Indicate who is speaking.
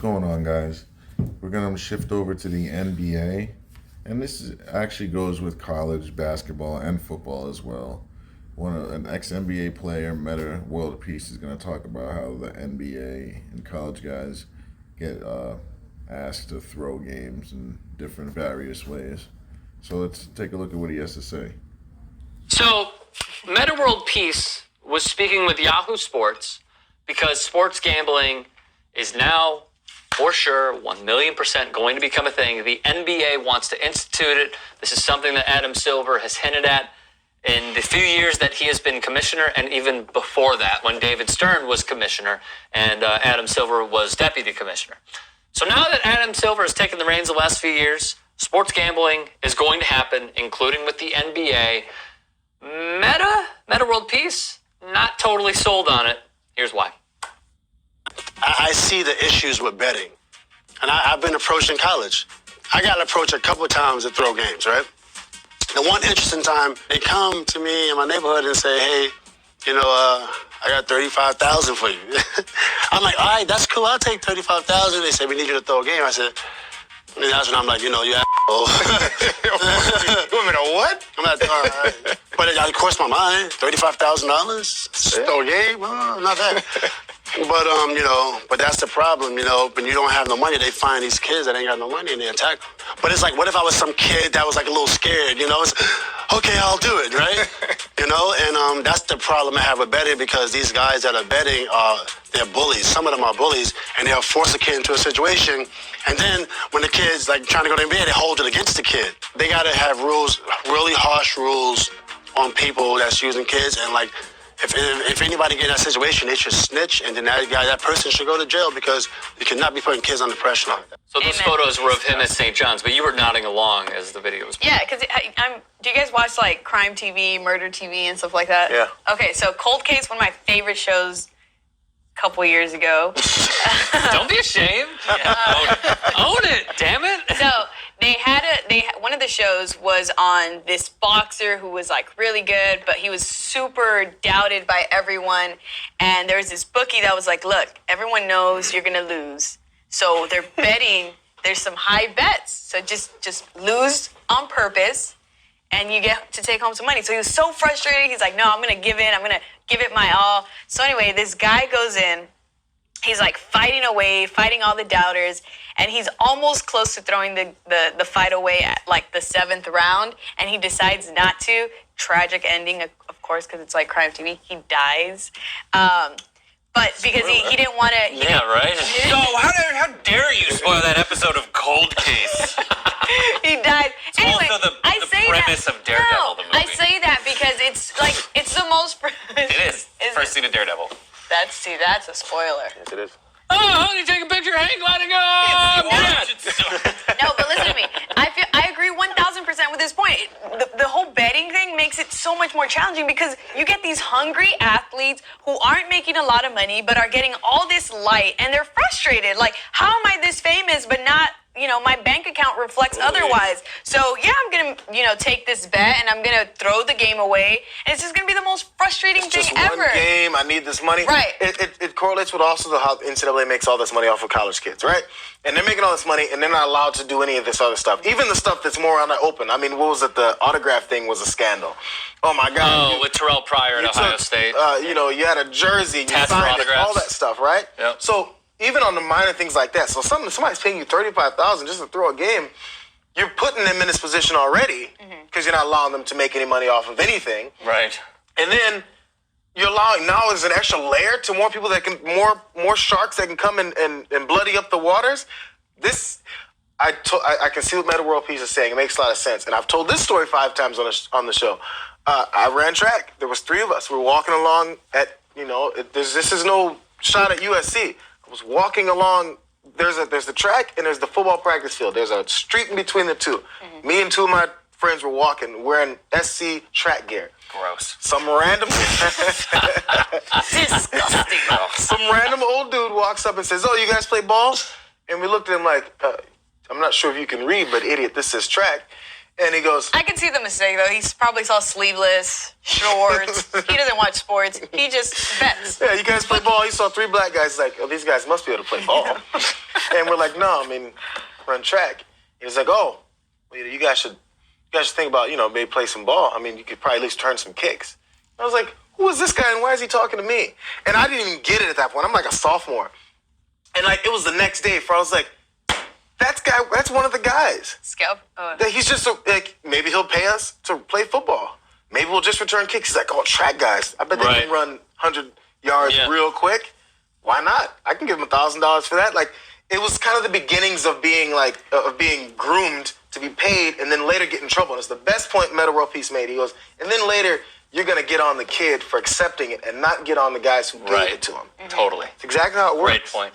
Speaker 1: going on, guys? We're going to shift over to the NBA, and actually goes with college basketball and football as well. An ex-NBA player, Meta World Peace, is going to talk about how the NBA and college guys get asked to throw games in different various ways. So let's take a look at what he has to say.
Speaker 2: So, Meta World Peace was speaking with Yahoo Sports because sports gambling is now, for sure, 1,000,000% going to become a thing. The NBA wants to institute it. This is something that Adam Silver has hinted at in the few years that he has been commissioner, and even before that, when David Stern was commissioner and Adam Silver was deputy commissioner. So now that Adam Silver has taken the reins the last few years, sports gambling is going to happen, including with the NBA. Meta World Peace, not totally sold on it. Here's why.
Speaker 3: I see the issues with betting. And I've been approached in college. I got approached a couple of times to throw games, right? The one interesting time, they come to me in my neighborhood and say, hey, I got $35,000 for you. I'm like, all right, that's cool. I'll take $35,000. They say, we need you to throw a game. I said, and that's when I'm like, you asshole.
Speaker 4: You want me to what?
Speaker 3: I'm like, all right. But it crossed my mind, $35,000, throw a game? Well, not that. But that's the problem, when you don't have no money, they find these kids that ain't got no money and they attack them. But it's like, what if I was some kid that was like a little scared, it's, okay, I'll do it, right? And that's the problem I have with betting, because these guys that are betting, they're bullies. Some of them are bullies, and they'll force a kid into a situation. And then when the kid's like trying to go to the NBA, they hold it against the kid. They got to have rules, really harsh rules on people that's using kids, and like, if anybody get in that situation, they should snitch, and then that person should go to jail, because you cannot be putting kids under pressure like that.
Speaker 2: So those photos were of him at St. John's, but you were nodding along as the video was playing.
Speaker 5: Yeah, because do you guys watch like crime TV, murder TV, and stuff like that?
Speaker 4: Yeah.
Speaker 5: Okay, so Cold Case, one of my favorite shows a couple years ago.
Speaker 2: Don't be ashamed. Own it, damn it.
Speaker 5: So one of the shows was on this boxer who was like really good, but he was super doubted by everyone. And there was this bookie that was like, look, everyone knows you're gonna lose, so they're betting. There's some high bets, so just lose on purpose, and you get to take home some money. So he was so frustrated. He's like, no, I'm gonna give in. I'm gonna give it my all. So anyway, this guy goes in. He's like fighting all the doubters, and he's almost close to throwing the fight away at like the 7th round, and he decides not to. Tragic ending, of course, because it's like crime TV. He dies. But because he didn't want to...
Speaker 2: Yeah, right? So how dare you spoil that episode of Cold Case?
Speaker 5: He died.
Speaker 2: It's
Speaker 5: anyway,
Speaker 2: also the premise of Daredevil, the movie.
Speaker 5: I say that because it's the most...
Speaker 2: It is. First scene of Daredevil.
Speaker 5: That's a spoiler.
Speaker 4: Yes, it is.
Speaker 2: Oh, honey, take a picture, hang gliding up!
Speaker 5: No, but listen to me. I agree 1,000% with this point. The whole betting thing makes it so much more challenging, because you get these hungry athletes who aren't making a lot of money but are getting all this light, and they're frustrated. Like, how am I this famous but not, my bank account reflects otherwise? So yeah, I'm gonna, take this bet, and I'm gonna throw the game away, and it's just gonna be the most frustrating thing
Speaker 4: just
Speaker 5: ever.
Speaker 4: One game, I need this money.
Speaker 5: Right.
Speaker 4: It correlates with also how NCAA makes all this money off of college kids, right? And they're making all this money, and they're not allowed to do any of this other stuff. Even the stuff that's more on the open. I mean, what was it? The autograph thing was a scandal. Oh my God.
Speaker 2: Oh, with Terrell Pryor at Ohio State.
Speaker 4: You had a jersey, you signed it, all that stuff, right?
Speaker 2: Yep.
Speaker 4: So even on the minor things like that, so somebody's paying you $35,000 just to throw a game, you're putting them in this position already, because you're not allowing them to make any money off of anything.
Speaker 2: Right.
Speaker 4: And then you're allowing, now there's an extra layer to more people that can, more sharks that can come and bloody up the waters. This, I can see what Meta World Peace is saying. It makes a lot of sense. And I've told this story 5 times on the show. I ran track. There was 3 of us. We were walking along at, this is no shot at USC. I was walking along. There's the track and there's the football practice field. There's a street in between the two. Me and 2 of my friends were walking wearing SC track gear.
Speaker 2: Gross.
Speaker 4: Some random
Speaker 5: Disgusting.
Speaker 4: some random old dude walks up and says, "Oh, you guys play ball?" And we looked at him like, "I'm not sure if you can read, but idiot, this is track." And he goes,
Speaker 5: I can see the mistake though. He probably saw sleeveless shorts. He doesn't watch sports. He just bets.
Speaker 4: yeah, you guys play ball. He saw 3 black guys. He's like, oh, these guys must be able to play ball. And we're like, no, I mean, run track. He was like, oh, well, you guys should think about, maybe play some ball. I mean, you could probably at least turn some kicks. I was like, who is this guy and why is he talking to me? And I didn't even get it at that point. I'm like a sophomore. And like, it was the next day I was like, that's one of the guys.
Speaker 5: Scout. Oh.
Speaker 4: That he's just like, maybe he'll pay us to play football. Maybe we'll just return kicks. He's like, oh, track guys. I bet they can run 100 yards real quick. Why not? I can give him $1,000 for that. Like, it was kind of the beginnings of being groomed to be paid and then later get in trouble. And it's the best point Meta World Peace made. He goes, and then later you're going to get on the kid for accepting it and not get on the guys who gave it to him.
Speaker 2: Totally.
Speaker 4: It's exactly how it works.
Speaker 2: Great point.